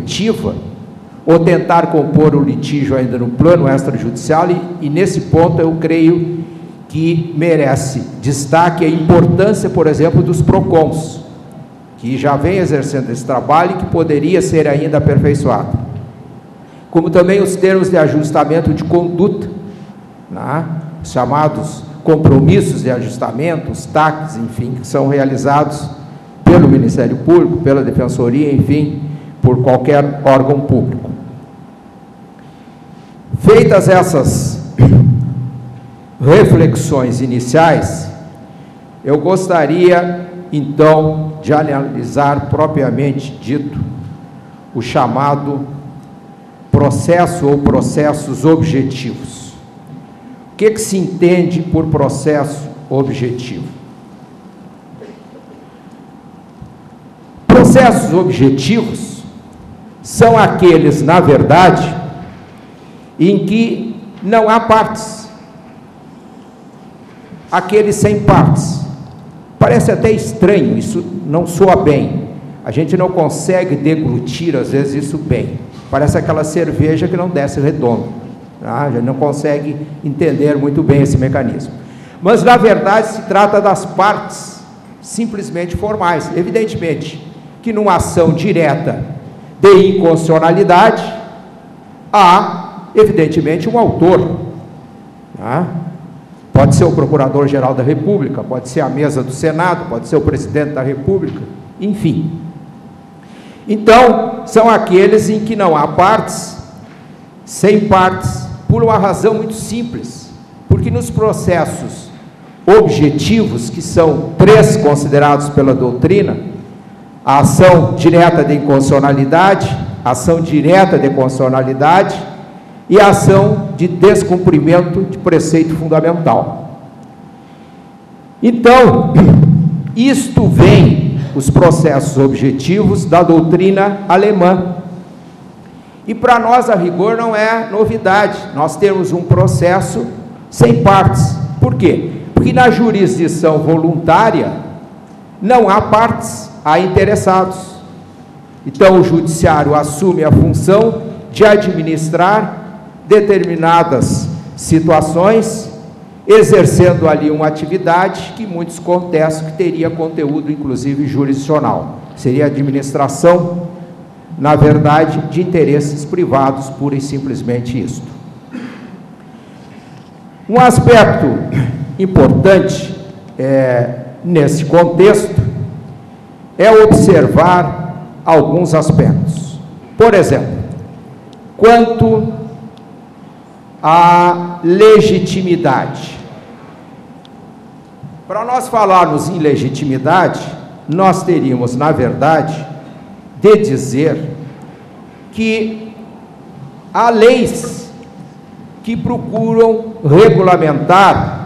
efetiva, ou tentar compor o litígio ainda no plano extrajudicial, e nesse ponto eu creio que merece destaque a importância, por exemplo, dos PROCONs, que já vem exercendo esse trabalho e que poderia ser ainda aperfeiçoado. Como também os termos de ajustamento de conduta, né? Chamados compromissos de ajustamento, os TACs, enfim, que são realizados pelo Ministério Público, pela Defensoria, enfim, por qualquer órgão público. Feitas essas reflexões iniciais, eu gostaria, então, de analisar propriamente dito o chamado processo ou processos objetivos. O que se entende por processo objetivo? Processos objetivos são aqueles, na verdade, em que não há partes, aqueles sem partes. Parece até estranho, isso não soa bem, a gente não consegue deglutir às vezes isso bem, parece aquela cerveja que não desce redondo, a gente não consegue entender muito bem esse mecanismo, mas na verdade se trata das partes simplesmente formais. Evidentemente que numa ação direta de inconstitucionalidade há evidentemente um autor, pode ser o Procurador-Geral da República, pode ser a mesa do Senado, pode ser o Presidente da República, enfim. Então, são aqueles em que não há partes, sem partes, por uma razão muito simples, porque nos processos objetivos, que são 3 considerados pela doutrina, a ação direta de inconstitucionalidade, a ação direta de constitucionalidade e a ação de descumprimento de preceito fundamental. Então, isto vem, os processos objetivos, da doutrina alemã. E para nós, a rigor, não é novidade, nós temos um processo sem partes. Por quê? Porque na jurisdição voluntária não há partes, há interessados. Então o judiciário assume a função de administrar determinadas situações, exercendo ali uma atividade que muitos contestam que teria conteúdo inclusive jurisdicional. Seria a administração, na verdade, de interesses privados, pura e simplesmente isto. Um aspecto importante nesse contexto é observar alguns aspectos. Por exemplo, quanto à legitimidade. Para nós falarmos em legitimidade, nós teríamos, na verdade, de dizer que há leis que procuram regulamentar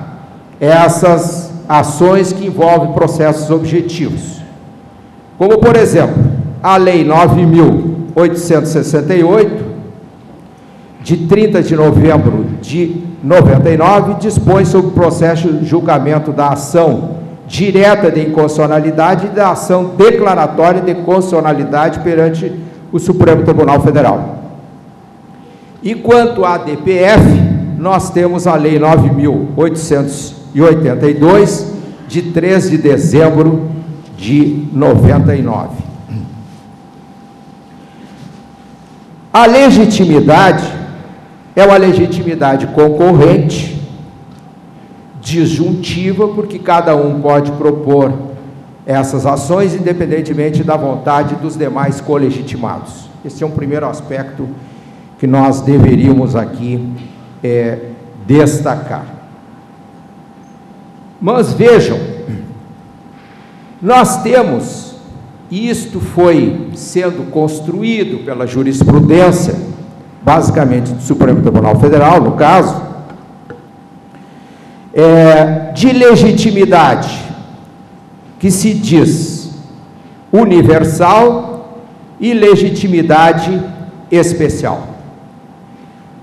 essas ações que envolvem processos objetivos. Como, por exemplo, a Lei 9.868, de 30 de novembro de 99, dispõe sobre o processo de julgamento da ação direta de inconstitucionalidade e da ação declaratória de constitucionalidade perante o Supremo Tribunal Federal. E quanto à DPF, nós temos a Lei 9.882, de 3 de dezembro de 99. A legitimidade é uma legitimidade concorrente, disjuntiva, porque cada um pode propor essas ações, independentemente da vontade dos demais colegitimados. Esse é um primeiro aspecto que nós deveríamos aqui destacar. Mas vejam, nós temos, e isto foi sendo construído pela jurisprudência, basicamente do Supremo Tribunal Federal, no caso, de legitimidade, que se diz universal e legitimidade especial.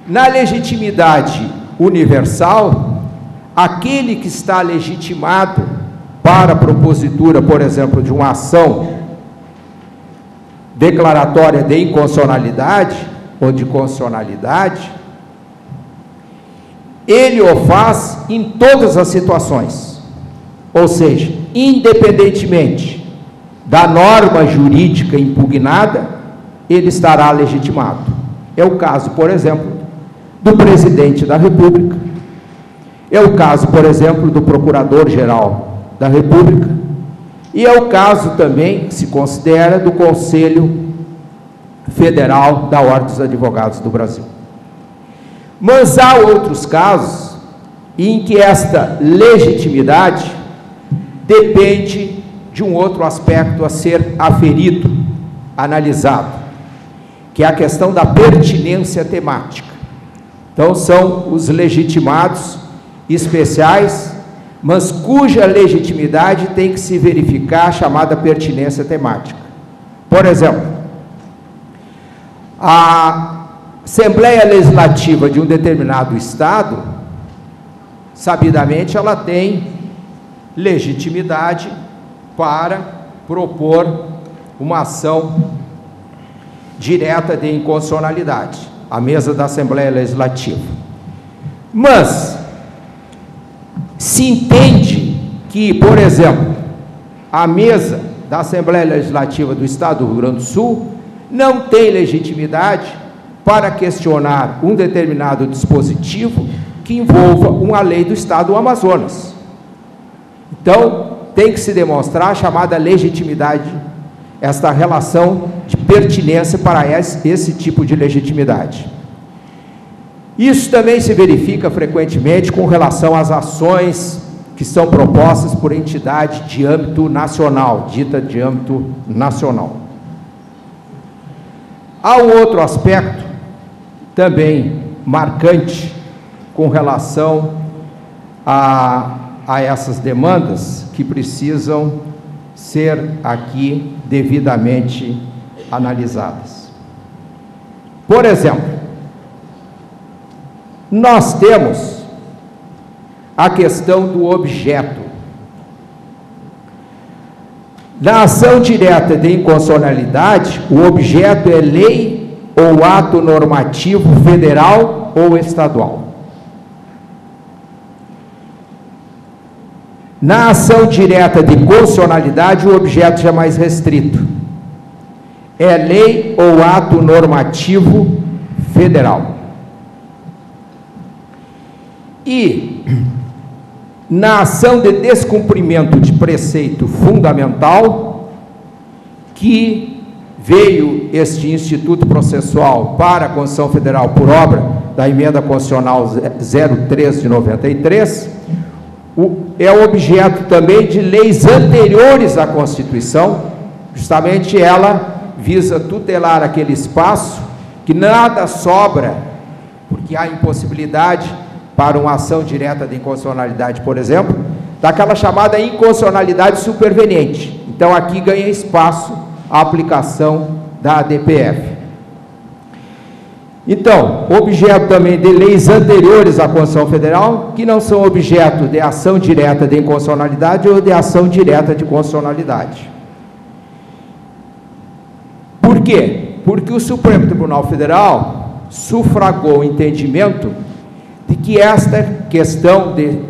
Na legitimidade universal, aquele que está legitimado para a propositura, por exemplo, de uma ação declaratória de inconstitucionalidade ou de constitucionalidade, ele o faz em todas as situações, ou seja, independentemente da norma jurídica impugnada, ele estará legitimado. É o caso, por exemplo, do presidente da República, é o caso, por exemplo, do procurador-geral da República, e é o caso também, que se considera, do Conselho Federal da Ordem dos Advogados do Brasil. Mas há outros casos em que esta legitimidade depende de um outro aspecto a ser aferido, analisado, que é a questão da pertinência temática. Então, são os legitimados especiais, mas cuja legitimidade tem que se verificar a chamada pertinência temática. Por exemplo, a Assembleia Legislativa de um determinado Estado, sabidamente, ela tem legitimidade para propor uma ação direta de inconstitucionalidade, a mesa da Assembleia Legislativa. Mas se entende que, por exemplo, a mesa da Assembleia Legislativa do Estado do Rio Grande do Sul não tem legitimidade para questionar um determinado dispositivo que envolva uma lei do Estado do Amazonas. Então, tem que se demonstrar a chamada legitimidade, esta relação de pertinência para esse tipo de legitimidade. Isso também se verifica frequentemente com relação às ações que são propostas por entidade de âmbito nacional, dita de âmbito nacional. Há um outro aspecto também marcante com relação a essas demandas que precisam ser aqui devidamente analisadas. Por exemplo, nós temos a questão do objeto. Na ação direta de inconstitucionalidade, o objeto é lei ou ato normativo federal ou estadual. Na ação direta de constitucionalidade, o objeto já é mais restrito. É lei ou ato normativo federal. E na ação de descumprimento de preceito fundamental, que veio este Instituto Processual para a Constituição Federal por obra da Emenda Constitucional 03 de 93, é objeto também de leis anteriores à Constituição, justamente ela visa tutelar aquele espaço que nada sobra, porque há impossibilidade para uma ação direta de inconstitucionalidade, por exemplo, daquela chamada inconstitucionalidade superveniente. Então, aqui ganha espaço a aplicação da ADPF. Então, objeto também de leis anteriores à Constituição Federal, que não são objeto de ação direta de inconstitucionalidade ou de ação direta de constitucionalidade. Por quê? Porque o Supremo Tribunal Federal sufragou o entendimento de que esta questão de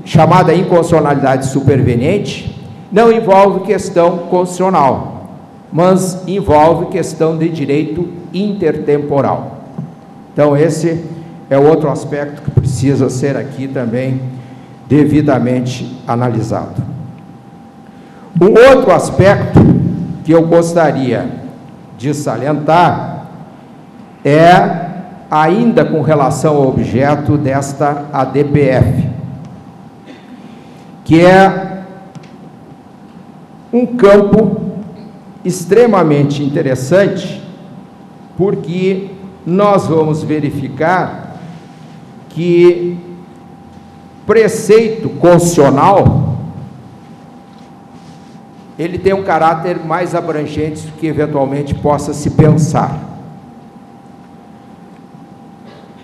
chamada inconstitucionalidade superveniente não envolve questão constitucional, mas envolve questão de direito intertemporal. Então, esse é outro aspecto que precisa ser aqui também devidamente analisado. Um outro aspecto que eu gostaria de salientar é, ainda com relação ao objeto desta ADPF, que é um campo extremamente interessante, porque nós vamos verificar que preceito constitucional ele tem um caráter mais abrangente do que eventualmente possa se pensar.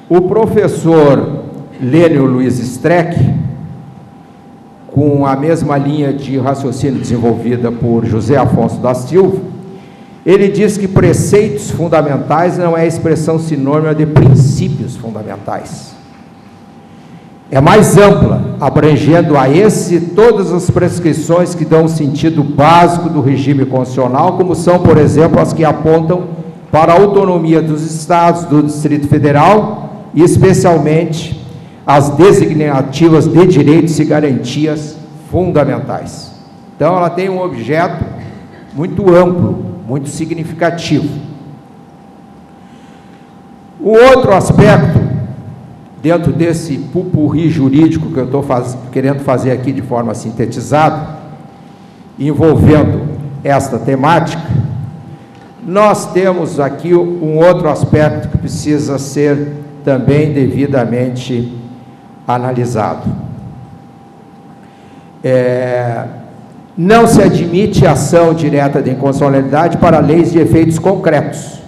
O professor Lênio Luiz Streck, com a mesma linha de raciocínio desenvolvida por José Afonso da Silva, Ele diz que preceitos fundamentais não é expressão sinônima de princípios fundamentais. É mais ampla, abrangendo a esse todas as prescrições que dão o sentido básico do regime constitucional, como são, por exemplo, as que apontam para a autonomia dos estados, do Distrito Federal, e especialmente as designativas de direitos e garantias fundamentais. Então, ela tem um objeto muito amplo, muito significativo. O outro aspecto, dentro desse pupurri jurídico que eu estou querendo fazer aqui de forma sintetizada, envolvendo esta temática, nós temos aqui um outro aspecto que precisa ser também devidamente analisado. Não se admite ação direta de inconstitucionalidade para leis de efeitos concretos.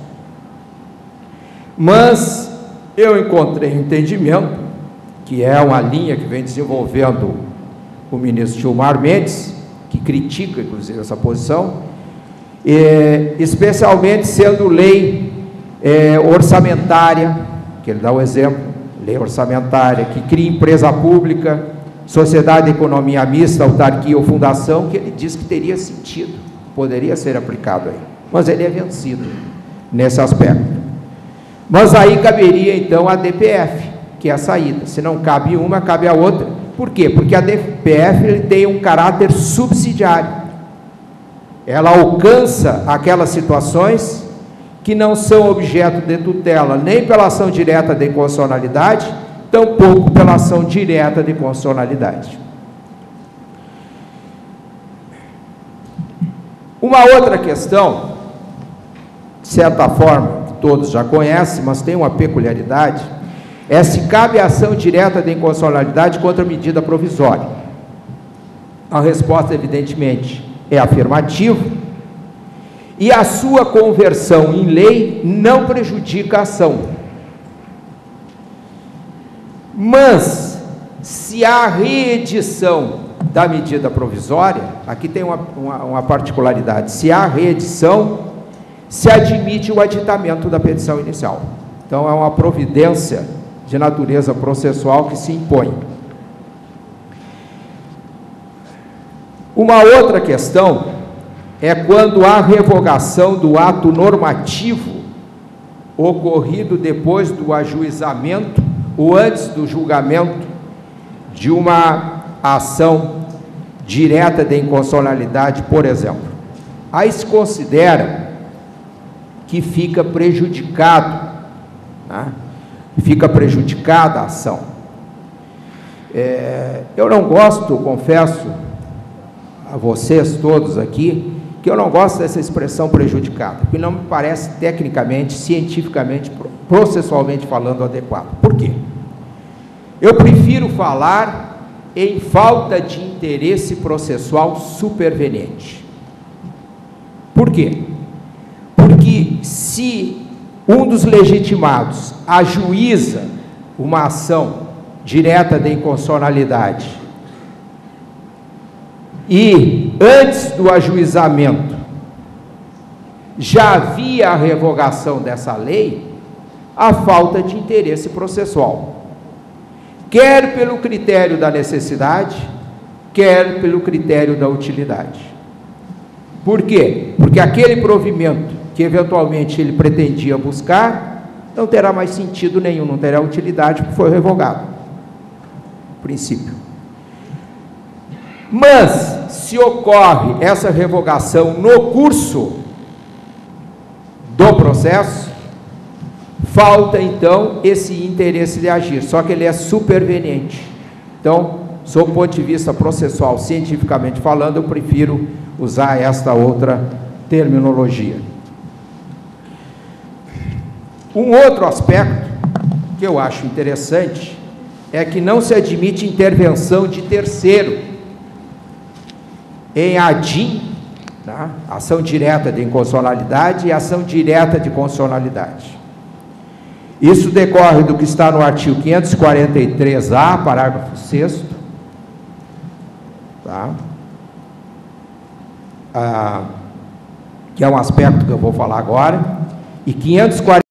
Mas eu encontrei um entendimento, que é uma linha que vem desenvolvendo o ministro Gilmar Mendes, que critica, inclusive, essa posição, especialmente sendo lei orçamentária, que ele dá o exemplo, lei orçamentária, que cria empresa pública, sociedade de economia mista, autarquia ou fundação, que ele diz que teria sentido, poderia ser aplicado aí, mas ele é vencido nesse aspecto. Mas aí caberia então a DPF, que é a saída. Se não cabe uma, cabe a outra. Por quê? Porque a DPF ele tem um caráter subsidiário. Ela alcança aquelas situações que não são objeto de tutela nem pela ação direta de inconstitucionalidade, tampouco pela ação direta de constitucionalidade. Uma outra questão, de certa forma, todos já conhecem, mas tem uma peculiaridade, é se cabe ação direta de inconstitucionalidade contra medida provisória. A resposta, evidentemente, é afirmativa, e a sua conversão em lei não prejudica a ação. Mas, se a reedição da medida provisória, aqui tem uma particularidade, se há reedição, se admite o aditamento da petição inicial. Então, é uma providência de natureza processual que se impõe. Uma outra questão é quando há revogação do ato normativo ocorrido depois do ajuizamento ou antes do julgamento de uma ação direta de inconstitucionalidade, por exemplo. Aí se considera que fica prejudicado, né? Fica prejudicada a ação. Eu não gosto, confesso a vocês todos aqui, que eu não gosto dessa expressão prejudicada, porque não me parece tecnicamente, cientificamente, processualmente falando adequado. Por quê? Eu prefiro falar em falta de interesse processual superveniente. Por quê? Porque se um dos legitimados ajuiza uma ação direta de inconstitucionalidade e antes do ajuizamento já havia a revogação dessa lei, há falta de interesse processual, quer pelo critério da necessidade, quer pelo critério da utilidade. Por quê? Porque aquele provimento que eventualmente ele pretendia buscar não terá mais sentido nenhum, não terá utilidade, porque foi revogado. Princípio. Mas, se ocorre essa revogação no curso do processo, falta então esse interesse de agir, só que ele é superveniente. Então, sob o ponto de vista processual, cientificamente falando, eu prefiro usar esta outra terminologia. Um outro aspecto que eu acho interessante é que não se admite intervenção de terceiro em ADIM, tá? Ação direta de inconstitucionalidade e ação direta de constitucionalidade. Isso decorre do que está no artigo 543-A, parágrafo 6º, tá? que é um aspecto que eu vou falar agora, e 540